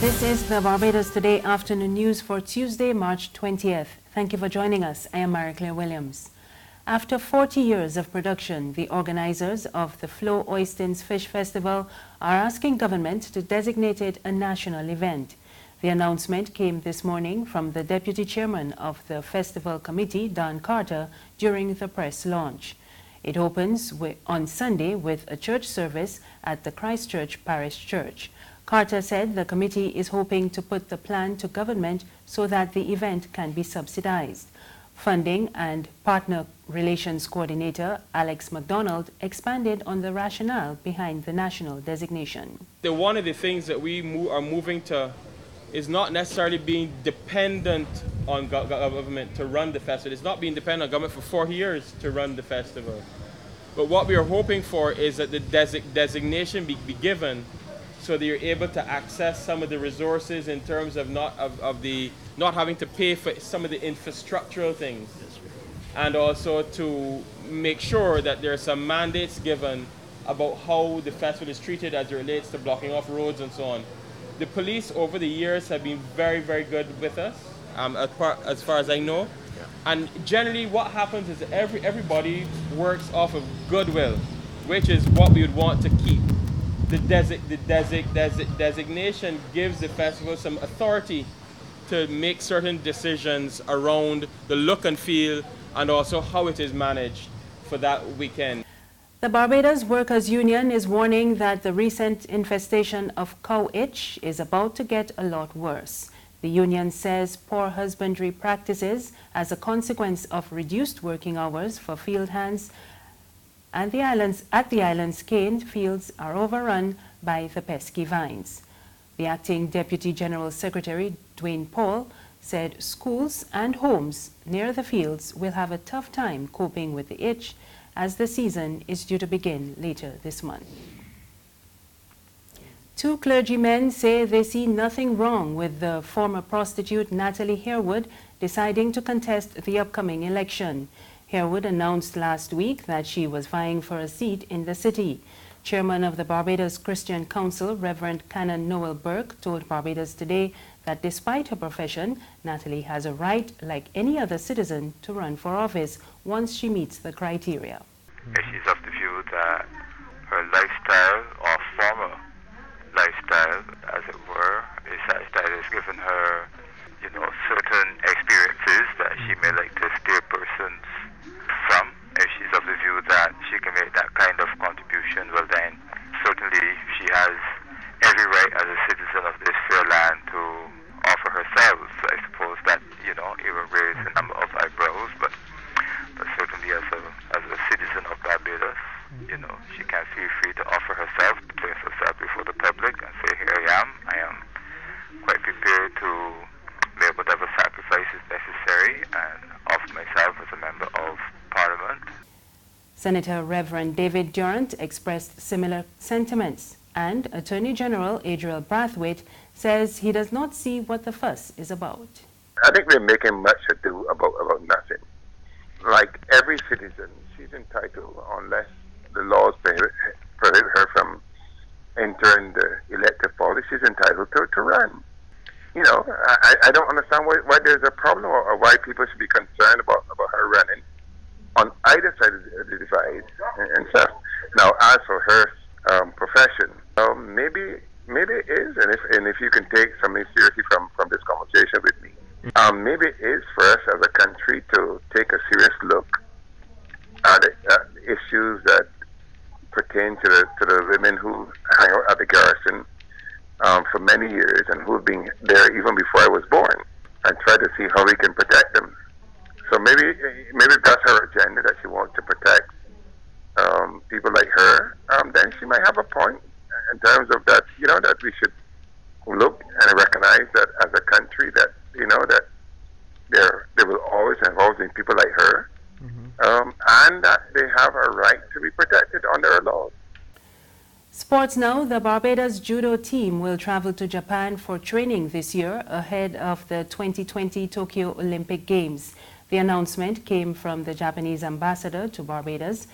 This is the Barbados Today afternoon news for Tuesday, March 20th. Thank you for joining us. I am Mary-Claire Williams. After 40 years of production, the organizers of the Oistins Fish Festival are asking government to designate it a national event. The announcement came this morning from the Deputy Chairman of the Festival Committee, Don Carter, during the press launch. It opens on Sunday with a church service at the Christchurch Parish Church. Carter said the committee is hoping to put the plan to government so that the event can be subsidized. Funding and Partner Relations Coordinator Alex MacDonald expanded on the rationale behind the national designation. One of the things that we are moving to is not necessarily being dependent on government to run the festival. It's not being dependent on government for 40 years to run the festival. But what we are hoping for is that the designation be given so that you're able to access some of the resources in terms of not having to pay for some of the infrastructural things. And also to make sure that there are some mandates given about how the festival is treated as it relates to blocking off roads and so on. The police over the years have been very, very good with us, as far as I know. Yeah. And generally what happens is everybody works off of goodwill, which is what we would want to keep. The designation gives the festival some authority to make certain decisions around the look and feel and also how it is managed for that weekend. The Barbados Workers' Union is warning that the recent infestation of cow itch is about to get a lot worse. The union says poor husbandry practices as a consequence of reduced working hours for field hands and the island's cane fields are overrun by the pesky vines. The acting Deputy General Secretary, Dwayne Paul, said schools and homes near the fields will have a tough time coping with the itch as the season is due to begin later this month. Two clergymen say they see nothing wrong with the former prostitute Natalie Harewood deciding to contest the upcoming election. Harewood announced last week that she was vying for a seat in the city. Chairman of the Barbados Christian Council, Reverend Canon Noel Burke, told Barbados Today that despite her profession, Natalie has a right, like any other citizen, to run for office once she meets the criteria. She's of the view that her lifestyle, or former lifestyle, as it were, is lifestyle has given her, certain experiences that she may like to steer persons from. If she's of the view that she can make that kind of contribution, well then, certainly she has every right as a citizen of this fair land to offer herself. I suppose that, it will raise a number of eyebrows, but certainly as a citizen of Barbados, she can feel free to offer herself, to place herself before the public and say, here I am quite prepared to make whatever sacrifices necessary and offer myself as a member of Parliament. Senator Reverend David Durant expressed similar sentiments, and Attorney General Adriel Brathwaite says he does not see what the fuss is about. I think they're making much ado about nothing. Like every citizen, she's entitled, unless the laws prohibit her from entering the elective body, she's entitled to run. I don't understand why there's a problem or why people should be concerned about her running on either side of the divide and stuff. Now, as for her profession, maybe it is, and if you can take something seriously from this conversation with me, maybe it is for us as a country to take a serious look at issues that pertain to the women who hang out at the garrison for many years and who have been there even before I was born, and try to see how we can protect them. So maybe that's her agenda, that she wants to protect people like her. Then she might have a point in terms of that. That we should look and recognize that as a country that that there will always involve people like her, and that they have a right to be protected under our laws. Sports now. The Barbados judo team will travel to Japan for training this year ahead of the 2020 Tokyo Olympic Games. The announcement came from the Japanese ambassador to Barbados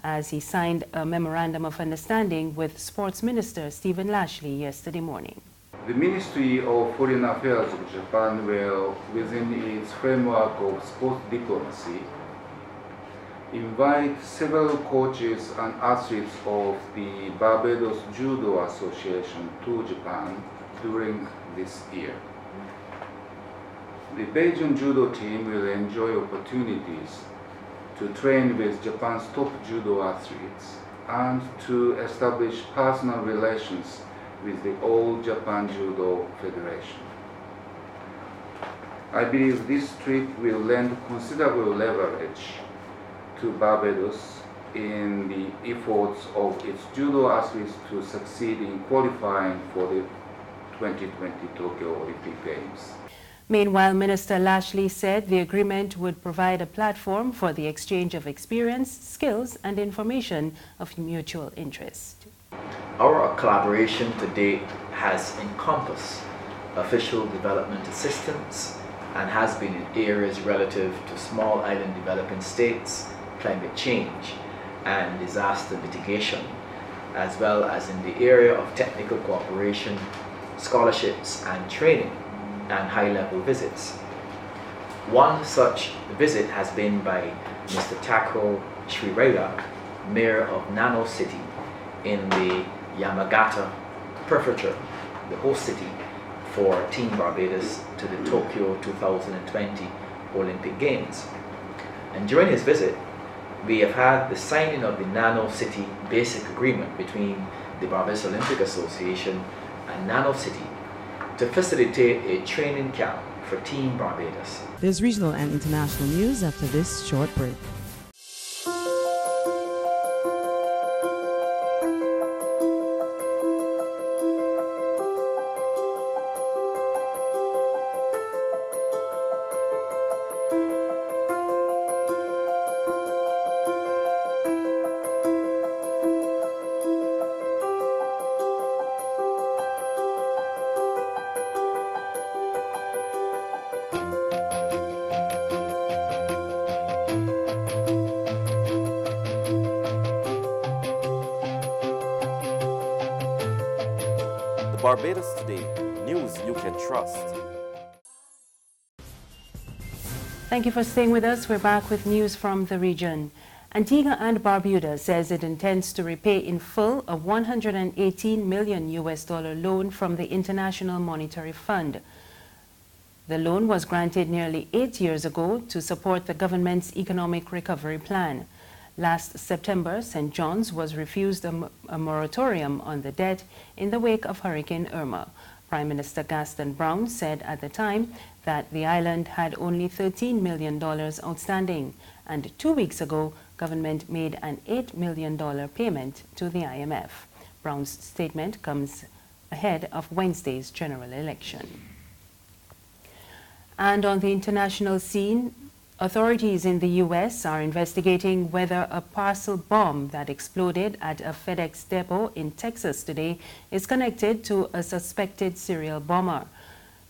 as he signed a memorandum of understanding with Sports Minister Stephen Lashley yesterday morning. The Ministry of Foreign Affairs of Japan will, within its framework of sports diplomacy, invite several coaches and athletes of the Barbados Judo Association to Japan during this year. The Beijing judo team will enjoy opportunities to train with Japan's top judo athletes and to establish personal relations with the All Japan Judo Federation. I believe this trip will lend considerable leverage to Barbados in the efforts of its judo athletes to succeed in qualifying for the 2020 Tokyo Olympic Games. Meanwhile, Minister Lashley said the agreement would provide a platform for the exchange of experience, skills, and information of mutual interest. Our collaboration to date has encompassed official development assistance and has been in areas relative to small island developing states, climate change, and disaster mitigation, as well as in the area of technical cooperation, scholarships and training, and high-level visits. One such visit has been by Mr. Tako Shriwada, Mayor of Nano City in the Yamagata Prefecture, the host city for Team Barbados to the Tokyo 2020 Olympic Games. And during his visit, we have had the signing of the Nano City Basic Agreement between the Barbados Olympic Association and Nano City to facilitate a training camp for Team Barbados. There's regional and international news after this short break. Barbados Today, news you can trust. Thank you for staying with us. We're back with news from the region. Antigua and Barbuda says it intends to repay in full a $118 million loan from the International Monetary Fund. The loan was granted nearly 8 years ago to support the government's economic recovery plan. Last September, St. John's was refused a moratorium on the debt in the wake of Hurricane Irma. Prime Minister Gaston Brown said at the time that the island had only $13 million outstanding, and 2 weeks ago, government made an $8 million payment to the IMF. Brown's statement comes ahead of Wednesday's general election. And on the international scene, authorities in the U.S. are investigating whether a parcel bomb that exploded at a FedEx depot in Texas today is connected to a suspected serial bomber.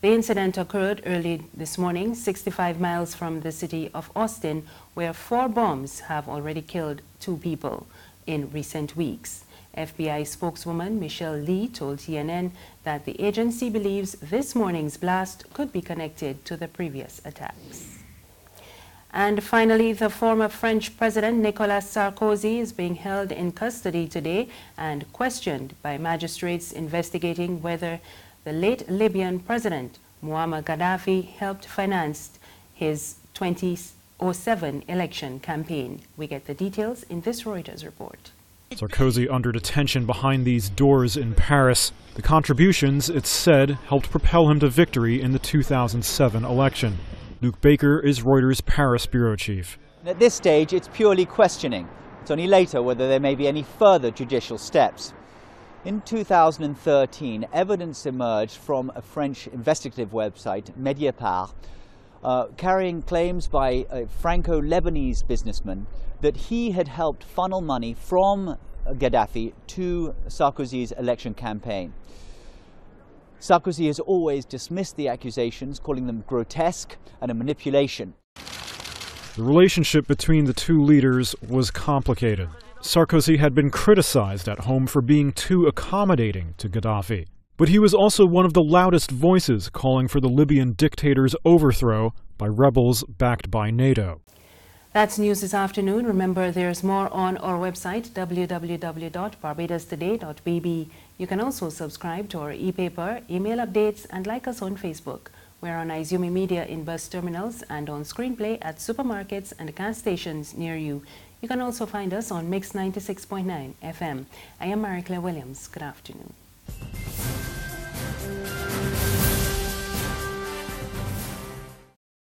The incident occurred early this morning, 65 miles from the city of Austin, where 4 bombs have already killed 2 people in recent weeks. FBI spokeswoman Michelle Lee told TNN that the agency believes this morning's blast could be connected to the previous attacks. And finally, the former French President Nicolas Sarkozy is being held in custody today and questioned by magistrates investigating whether the late Libyan president Muammar Gaddafi helped finance his 2007 election campaign. We get the details in this Reuters report. Sarkozy under detention behind these doors in Paris. The contributions, it's said, helped propel him to victory in the 2007 election. Luke Baker is Reuters' Paris bureau chief. At this stage, it's purely questioning. It's only later whether there may be any further judicial steps. In 2013, evidence emerged from a French investigative website, Mediapart, carrying claims by a Franco-Lebanese businessman that he had helped funnel money from Gaddafi to Sarkozy's election campaign. Sarkozy has always dismissed the accusations, calling them grotesque and a manipulation. The relationship between the two leaders was complicated. Sarkozy had been criticized at home for being too accommodating to Gaddafi. But he was also one of the loudest voices calling for the Libyan dictator's overthrow by rebels backed by NATO. That's news this afternoon. Remember, there's more on our website, www.barbadostoday.bb. You can also subscribe to our e-paper, email updates, and like us on Facebook. We're on Izumi Media in bus terminals and on Screenplay at supermarkets and gas stations near you. You can also find us on Mix 96.9 FM. I am Marie Claire Williams. Good afternoon.